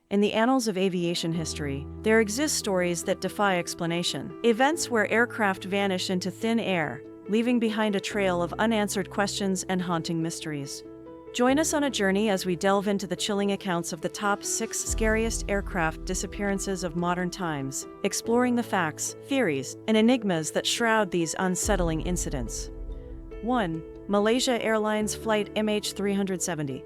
In the annals of aviation history, there exist stories that defy explanation. Events where aircraft vanish into thin air, leaving behind a trail of unanswered questions and haunting mysteries. Join us on a journey as we delve into the chilling accounts of the top 6 scariest aircraft disappearances of modern times, exploring the facts, theories, and enigmas that shroud these unsettling incidents. 1. Malaysia Airlines Flight MH370.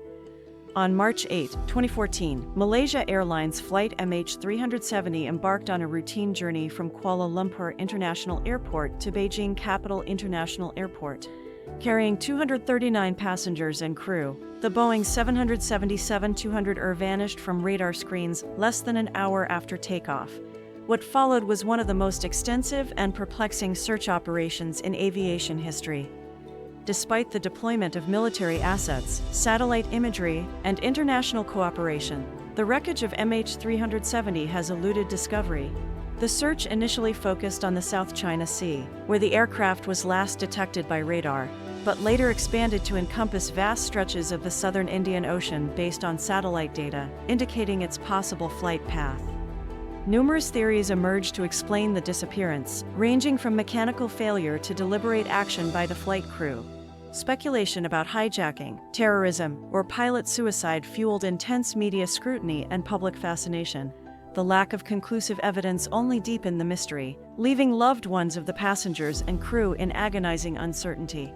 On March 8, 2014, Malaysia Airlines Flight MH370 embarked on a routine journey from Kuala Lumpur International Airport to Beijing Capital International Airport. Carrying 239 passengers and crew, the Boeing 777-200ER vanished from radar screens less than an hour after takeoff. What followed was one of the most extensive and perplexing search operations in aviation history. Despite the deployment of military assets, satellite imagery, and international cooperation, the wreckage of MH370 has eluded discovery. The search initially focused on the South China Sea, where the aircraft was last detected by radar, but later expanded to encompass vast stretches of the southern Indian Ocean based on satellite data, indicating its possible flight path. Numerous theories emerged to explain the disappearance, ranging from mechanical failure to deliberate action by the flight crew. Speculation about hijacking, terrorism, or pilot suicide fueled intense media scrutiny and public fascination. The lack of conclusive evidence only deepened the mystery, leaving loved ones of the passengers and crew in agonizing uncertainty.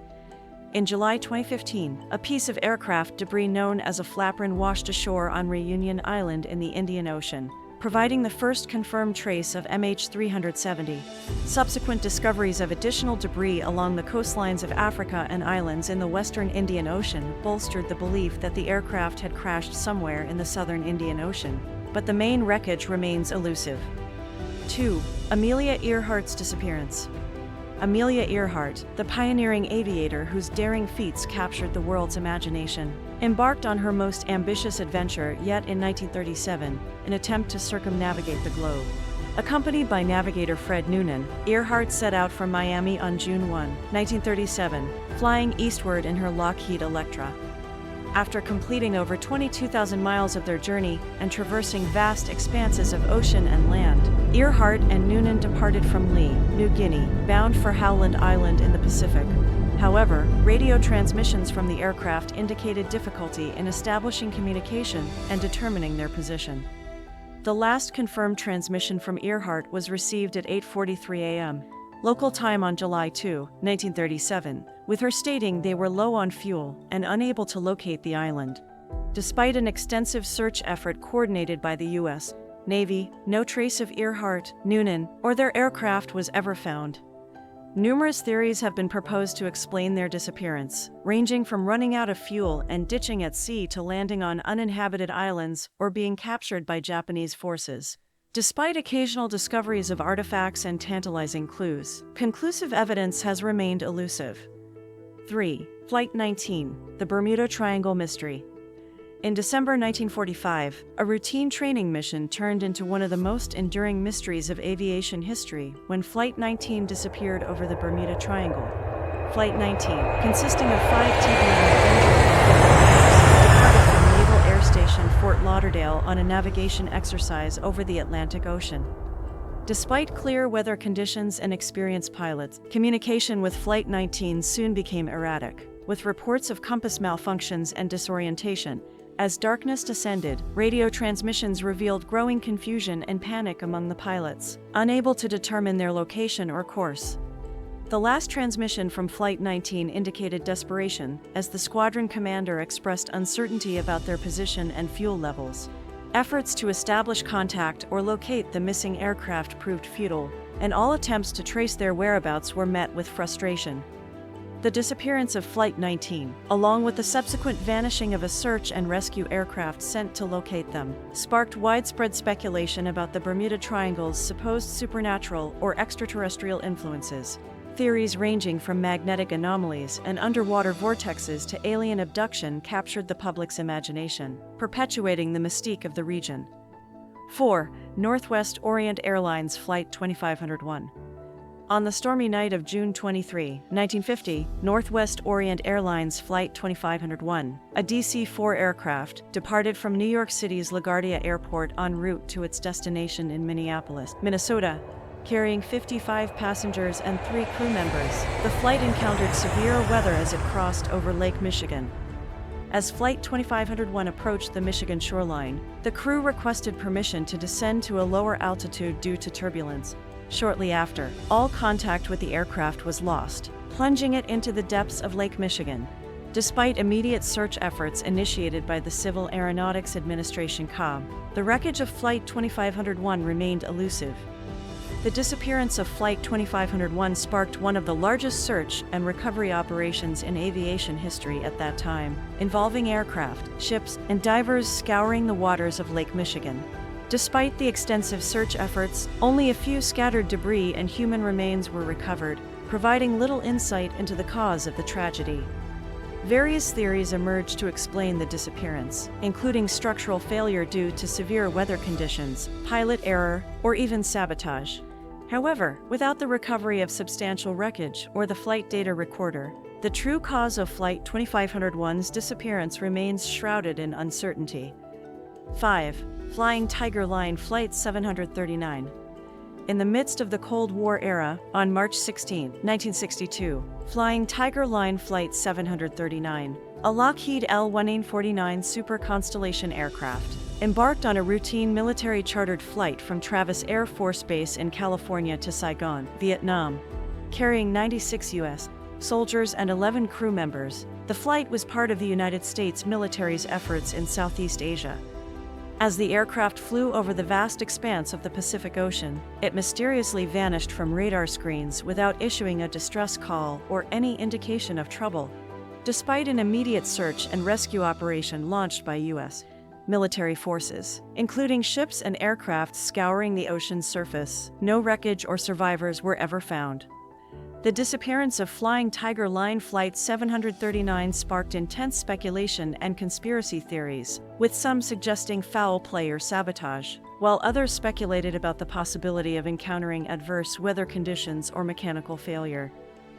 In July 2015, a piece of aircraft debris known as a flaperon washed ashore on Reunion Island in the Indian Ocean, providing the first confirmed trace of MH370. Subsequent discoveries of additional debris along the coastlines of Africa and islands in the western Indian Ocean bolstered the belief that the aircraft had crashed somewhere in the southern Indian Ocean, but the main wreckage remains elusive. 2. Amelia Earhart's disappearance. Amelia Earhart, the pioneering aviator whose daring feats captured the world's imagination, embarked on her most ambitious adventure yet in 1937, an attempt to circumnavigate the globe. Accompanied by navigator Fred Noonan, Earhart set out from Miami on June 1, 1937, flying eastward in her Lockheed Electra. After completing over 22,000 miles of their journey and traversing vast expanses of ocean and land, Earhart and Noonan departed from Lee, New Guinea, bound for Howland Island in the Pacific. However, radio transmissions from the aircraft indicated difficulty in establishing communication and determining their position. The last confirmed transmission from Earhart was received at 8:43 a.m. local time on July 2, 1937, with her stating they were low on fuel and unable to locate the island. Despite an extensive search effort coordinated by the U.S. Navy, no trace of Earhart, Noonan, or their aircraft was ever found. Numerous theories have been proposed to explain their disappearance, ranging from running out of fuel and ditching at sea to landing on uninhabited islands or being captured by Japanese forces. Despite occasional discoveries of artifacts and tantalizing clues, conclusive evidence has remained elusive. 3. Flight 19, the Bermuda Triangle Mystery. In December 1945, a routine training mission turned into one of the most enduring mysteries of aviation history when Flight 19 disappeared over the Bermuda Triangle. Flight 19, consisting of 5 TBM departed from Naval Air Station Fort Lauderdale on a navigation exercise over the Atlantic Ocean. Despite clear weather conditions and experienced pilots, communication with Flight 19 soon became erratic, with reports of compass malfunctions and disorientation. As darkness descended, radio transmissions revealed growing confusion and panic among the pilots, unable to determine their location or course. The last transmission from Flight 19 indicated desperation, as the squadron commander expressed uncertainty about their position and fuel levels. Efforts to establish contact or locate the missing aircraft proved futile, and all attempts to trace their whereabouts were met with frustration. The disappearance of Flight 19, along with the subsequent vanishing of a search and rescue aircraft sent to locate them, sparked widespread speculation about the Bermuda Triangle's supposed supernatural or extraterrestrial influences. Theories ranging from magnetic anomalies and underwater vortexes to alien abduction captured the public's imagination, perpetuating the mystique of the region. 4. Northwest Orient Airlines Flight 2501. On the stormy night of June 23, 1950, Northwest Orient Airlines Flight 2501, a DC-4 aircraft, departed from New York City's LaGuardia Airport en route to its destination in Minneapolis, Minnesota, carrying 55 passengers and 3 crew members. The flight encountered severe weather as it crossed over Lake Michigan. As Flight 2501 approached the Michigan shoreline, the crew requested permission to descend to a lower altitude due to turbulence. Shortly after, all contact with the aircraft was lost, plunging it into the depths of Lake Michigan. Despite immediate search efforts initiated by the Civil Aeronautics Administration (CAB), the wreckage of Flight 2501 remained elusive. The disappearance of Flight 2501 sparked one of the largest search and recovery operations in aviation history at that time, involving aircraft, ships, and divers scouring the waters of Lake Michigan. Despite the extensive search efforts, only a few scattered debris and human remains were recovered, providing little insight into the cause of the tragedy. Various theories emerged to explain the disappearance, including structural failure due to severe weather conditions, pilot error, or even sabotage. However, without the recovery of substantial wreckage or the flight data recorder, the true cause of Flight 2501's disappearance remains shrouded in uncertainty. 5. Flying Tiger Line Flight 739. In the midst of the Cold War era, on March 16, 1962, Flying Tiger Line Flight 739, a Lockheed L-1849 Super Constellation aircraft, embarked on a routine military chartered flight from Travis Air Force Base in California to Saigon, Vietnam. Carrying 96 U.S. soldiers and 11 crew members, the flight was part of the United States military's efforts in Southeast Asia. As the aircraft flew over the vast expanse of the Pacific Ocean, it mysteriously vanished from radar screens without issuing a distress call or any indication of trouble. Despite an immediate search and rescue operation launched by U.S. military forces, including ships and aircraft scouring the ocean's surface, no wreckage or survivors were ever found. The disappearance of Flying Tiger Line Flight 739 sparked intense speculation and conspiracy theories, with some suggesting foul play or sabotage, while others speculated about the possibility of encountering adverse weather conditions or mechanical failure.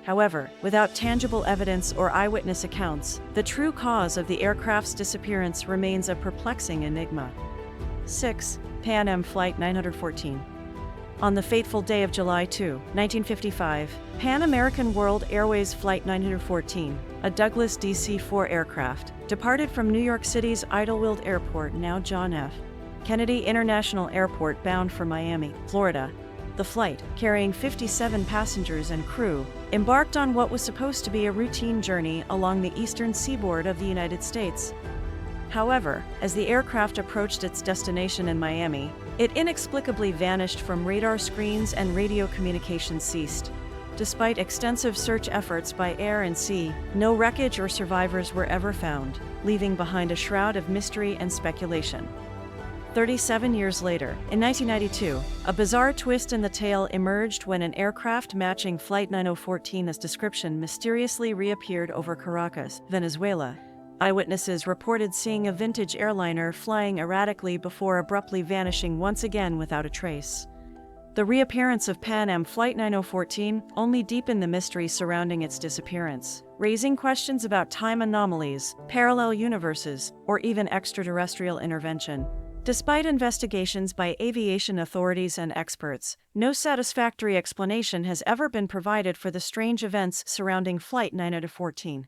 However, without tangible evidence or eyewitness accounts, the true cause of the aircraft's disappearance remains a perplexing enigma. 6. Pan Am Flight 914. On the fateful day of July 2, 1955, Pan American World Airways Flight 914, a Douglas DC-4 aircraft, departed from New York City's Idlewild Airport, now John F. Kennedy International Airport, bound for Miami, Florida. The flight, carrying 57 passengers and crew, embarked on what was supposed to be a routine journey along the eastern seaboard of the United States. However, as the aircraft approached its destination in Miami, it inexplicably vanished from radar screens and radio communication ceased. Despite extensive search efforts by air and sea, no wreckage or survivors were ever found, leaving behind a shroud of mystery and speculation. 37 years later, in 1992, a bizarre twist in the tale emerged when an aircraft matching Flight 9014's description mysteriously reappeared over Caracas, Venezuela. Eyewitnesses reported seeing a vintage airliner flying erratically before abruptly vanishing once again without a trace. The reappearance of Pan Am Flight 9014 only deepened the mystery surrounding its disappearance, raising questions about time anomalies, parallel universes, or even extraterrestrial intervention. Despite investigations by aviation authorities and experts, no satisfactory explanation has ever been provided for the strange events surrounding Flight 9014.